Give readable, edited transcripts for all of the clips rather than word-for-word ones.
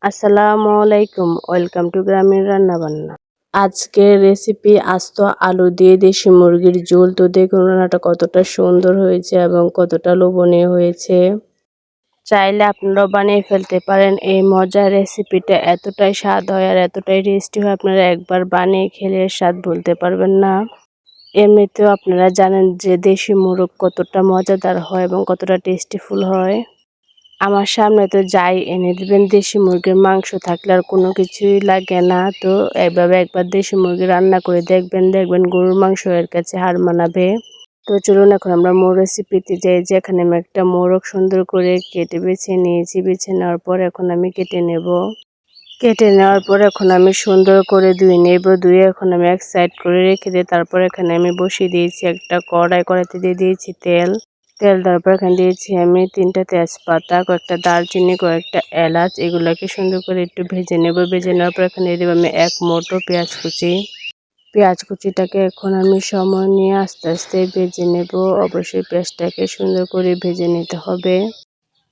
আসসালামু আলাইকুম, welcome to গ্রামীণ রান্নাবান্না। আজকের রেসিপি আস্ত আলু দিয়ে দেশি মুরগির ঝোল। তো দেখুন রান্নাটা কতটা সুন্দর হয়েছে এবং কতটা লোভনীয় হয়েছে। চাইলে আপনারাও বানিয়ে ফেলতে পারেন। এই মজার রেসিপিটা এতটাই স্বাদ হয় আর এতটাই টেস্টি হয়, আপনারা একবার বানিয়ে খেলে স্বাদ ভুলতে পারবেন না। এমনিতেও আপনারা জানেন যে দেশি মুরগ কতটা মজাদার হয় এবং কতটা টেস্টিফুল হয়। আমার সামনে তো যাই এনে দিবেন, দেশি মুরগির মাংস থাকলে আর কোনো কিছুই লাগে না। তো এইভাবে একবার দেশি মুরগি রান্না করে দেখবেন গরুর মাংস এর কাছে হার মানাবে। তো চলুন এখন আমরা মোর রেসিপিতে যাই। যেখানে আমি একটা মোরগ সুন্দর করে কেটে বেছে নিয়েছি। বেছে নেওয়ার পর এখন আমি কেটে নেব। কেটে নেওয়ার পর এখন আমি সুন্দর করে ধুয়ে নেব। ধুয়ে এখন আমি এক সাইড করে রেখে দিয়ে তারপর এখানে আমি বসিয়ে দিয়েছি একটা কড়াই। কড়াইতে দিয়ে দিয়েছি তেল। তেল দেওয়ার পর এখানে দিয়েছি আমি 3টা তেজপাতা, কয়েকটা দারচিনি, কয়েকটা এলাচ। এগুলোকে সুন্দর করে একটু ভেজে নেব। ভেজে নেওয়ার পর এখানে দিয়ে দেবো আমি 1 মুঠো পেঁয়াজ কুচি। পেঁয়াজ কুচিটাকে এখন আমি সময় নিয়ে আস্তে আস্তে ভেজে নেব। অবশ্যই পেঁয়াজটাকে সুন্দর করে ভেজে নিতে হবে।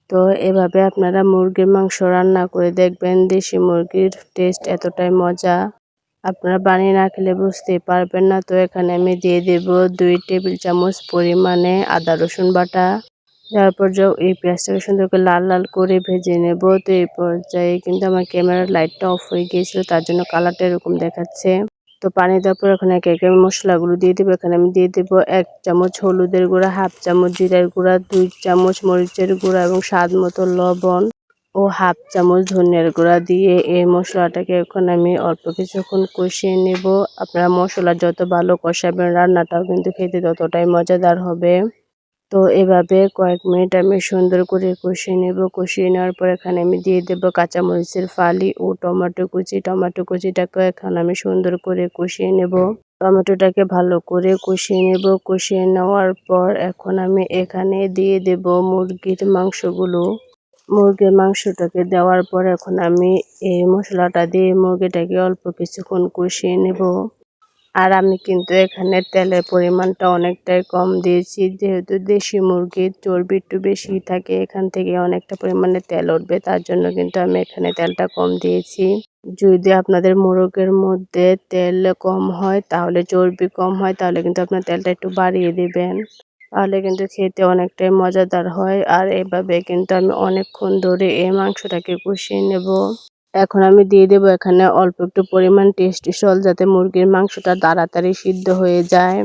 তো এভাবে আপনারা মুরগির মাংস রান্না করে দেখবেন। দেশি মুরগির টেস্ট এতটাই মজা, আপনারা বানিয়ে না খেলে বুঝতেই পারবেন না। তো এখানে আমি দিয়ে দেব 2 টেবিল চামচ পরিমাণে আদা রসুন বাটা। তারপর এই পেঁয়াজটাকে সুন্দর করে লাল লাল করে ভেজে নেব। তো এই পর্যায়ে কিন্তু আমার ক্যামেরার লাইটটা অফ হয়ে গিয়েছিল, তার জন্য কালারটা এরকম দেখাচ্ছে। তো পানি দেওয়ার পর এখানে একে একে মশলাগুলো দিয়ে দেবো। এখানে আমি দিয়ে দেবো 1 চামচ হলুদের গুঁড়া, 1/2 চামচ জিরার গুঁড়া, 2 চামচ মরিচের গুঁড়া এবং স্বাদ মতো লবণ ও 1/2 চামচ ধনিয়ার গুঁড়া দিয়ে এই মশলাটাকে এখন আমি অল্প কিছুক্ষণ কষিয়ে নেব। আপনারা মশলা যত ভালো কষাবেন রান্নাটাও কিন্তু খেতে ততটাই মজাদার হবে। তো এভাবে কয়েক মিনিট আমি সুন্দর করে কষিয়ে নেব। কষিয়ে নেওয়ার পর এখানে আমি দিয়ে দেব কাঁচামরিচের ফালি ও টমেটো কুচি। টমেটো কুচিটাকে এখন আমি সুন্দর করে কষিয়ে নেব। টমেটোটাকে ভালো করে কষিয়ে নেব। কষিয়ে নেওয়ার পর এখন আমি এখানে দিয়ে দেব মুরগির মাংসগুলো। মুরগির মাংসটাকে দেওয়ার পর এখন আমি এই মশলাটা দিয়ে মুরগিটাকে অল্প কিছুক্ষণ কষিয়ে নেব। আর আমি কিন্তু এখানে তেলের পরিমাণটা অনেকটাই কম দিয়েছি, যেহেতু দেশি মুরগির চর্বি একটু বেশি থাকে, এখান থেকে অনেকটা পরিমাণে তেল উঠবে, তার জন্য কিন্তু আমি এখানে তেলটা কম দিয়েছি। যদি আপনাদের মোরগের মধ্যে তেল কম হয়, তাহলে চর্বি কম হয়, তাহলে কিন্তু আপনার তেলটা একটু বাড়িয়ে দিবেন, তাহলে কিন্তু খেতে অনেকটাই মজাদার হয়। আর এভাবে কিন্তু আমি অনেকক্ষণ ধরে এই মাংসটাকে কষিয়ে নেব। এখন আমি দিয়ে দেবো এখানে অল্প একটু পরিমাণ টেস্টি সল্ট, যাতে মুরগির মাংসটা তাড়াতাড়ি সিদ্ধ হয়ে যায়।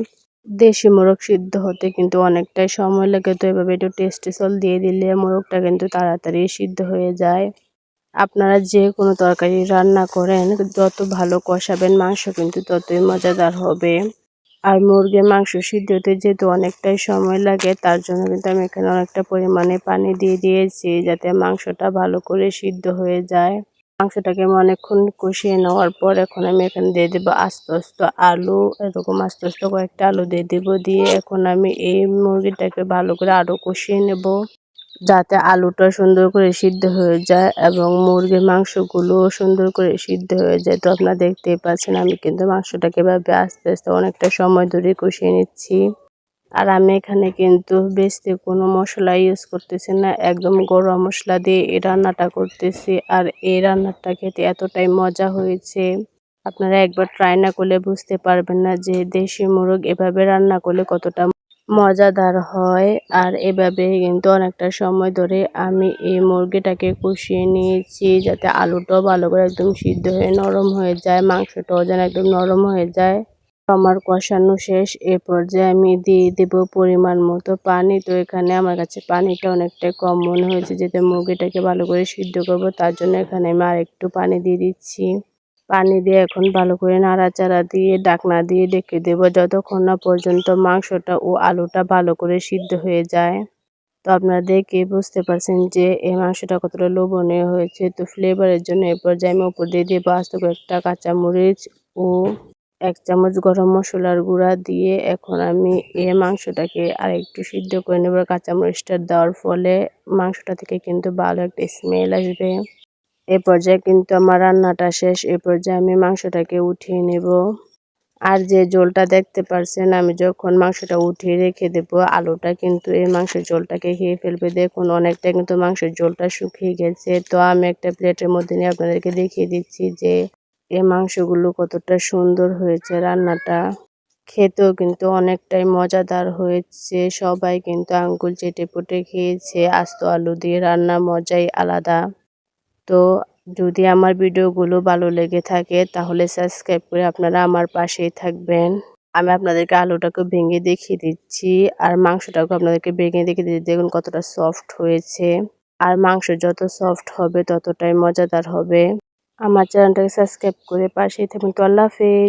দেশি মোরগ সিদ্ধ হতে কিন্তু অনেকটাই সময় লাগে, তো এভাবে একটু টেস্টি সল্ট দিয়ে দিলে মোরগটা কিন্তু তাড়াতাড়ি সিদ্ধ হয়ে যায়। আপনারা যে কোনো তরকারি রান্না করেন, যত ভালো কষাবেন মাংস কিন্তু ততই মজাদার হবে। আর মুরগির মাংস সিদ্ধ হতে যেহেতু অনেকটাই সময় লাগে, তার জন্য কিন্তু আমি এখানে অনেকটা পরিমাণে পানি দিয়ে দিয়েছি, যাতে মাংসটা ভালো করে সিদ্ধ হয়ে যায়। মাংসটাকে আমি অনেকক্ষণ কষিয়ে নেওয়ার পর এখন আমি এখানে দিয়ে দেবো আস্ত আস্ত আলু। এরকম আস্ত আস্ত কয়েকটা আলু দিয়ে দেবো। দিয়ে এখন আমি এই মুরগিটাকে ভালো করে আরও কষিয়ে নেব, যাতে আলুটা সুন্দর করে সিদ্ধ হয়ে যায় এবং মুরগির মাংসগুলো সুন্দর করে সিদ্ধ হয়ে যায়। তো আপনারা দেখতেই পাচ্ছেন আমি কিন্তু মাংসটাকে এভাবে আস্তে আস্তে অনেকটা সময় ধরে কষিয়ে নিচ্ছি। আর আমি এখানে কিন্তু বেশি কোনো মশলা ইউজ করতেছি না, একদম গরম মশলা দিয়ে এই রান্নাটা করতেছি। আর এই রান্নাটা খেতে এতটাই মজা হয়েছে, আপনারা একবার ট্রাই না করলে বুঝতে পারবেন না যে দেশি মোরগ এভাবে রান্না করলে কতটা মজাদার হয়। আর এভাবে কিন্তু অনেকটা সময় ধরে আমি এই মুরগিটাকে কষিয়ে নিয়েছি, যাতে আলুটাও ভালো করে একদম সিদ্ধ হয়ে নরম হয়ে যায়, মাংসটাও যেন একদম নরম হয়ে যায়। আমার কষানো শেষ। এ পর্যায়ে আমি দিয়ে দেব পরিমাণ মতো পানি। তো এখানে আমার কাছে পানিটা অনেকটাই কম মনে হয়েছে, যেহেতু মুরগিটাকে ভালো করে সিদ্ধ করব, তার জন্য এখানে আমি আর একটু পানি দিয়ে দিচ্ছি। পানি দিয়ে এখন ভালো করে নাড়াচাড়া দিয়ে ঢাকনা দিয়ে ঢেকে দেব, যতক্ষণ না পর্যন্ত মাংসটা ও আলুটা ভালো করে সিদ্ধ হয়ে যায়। তো আপনারা দেখে বুঝতে পারছেন যে এই মাংসটা কতটা লোভনীয় হয়েছে। তো ফ্লেভারের জন্য এ পর্যায়ে আমি উপর দিয়ে দেবো আস্ত কয়েকটা কাঁচামরিচ ও 1 চামচ গরম মশলার গুঁড়া দিয়ে এখন আমি এই মাংসটাকে আরেকটু সিদ্ধ করে নেব। কাঁচামরিচটা দেওয়ার ফলে মাংসটা থেকে কিন্তু ভালো একটা স্মেল আসবে। এ পর্যায়ে কিন্তু আমার রান্নাটা শেষ। এ পর্যায়ে আমি মাংসটাকে উঠিয়ে নেব। আর যে ঝোলটা দেখতে পারছেন, আমি যখন মাংসটা উঠিয়ে রেখে দেবো, আলুটা কিন্তু এই মাংসের ঝোলটাকে খেয়ে ফেলবে। দেখুন অনেকটা কিন্তু মাংসের ঝোলটা শুকিয়ে গেছে। তো আমি একটা প্লেটের মধ্যে নিয়ে আপনাদেরকে দেখিয়ে দিচ্ছি যে এই মাংসগুলো কতটা সুন্দর হয়েছে। রান্নাটা খেতেও কিন্তু অনেকটাই মজাদার হয়েছে। সবাই কিন্তু আঙ্গুল চেটেপুটে খেয়েছে। আস্ত আলু দিয়ে রান্না মজাই আলাদা। তো যদি আমার ভিডিওগুলো ভালো লেগে থাকে তাহলে সাবস্ক্রাইব করে আপনারা আমার পাশেই থাকবেন। আমি আপনাদেরকে আলুটাকে ভেঙে দেখিয়ে দিচ্ছি আর মাংসটাকেও আপনাদেরকে ভেঙে দেখিয়ে দিচ্ছি। দেখুন কতটা সফট হয়েছে। আর মাংস যত সফট হবে ততটাই মজাদার হবে। আমার চ্যানেলটাকে সাবস্ক্রাইব করে পাশেই থাকুন। তো আল্লাহ হাফেজ।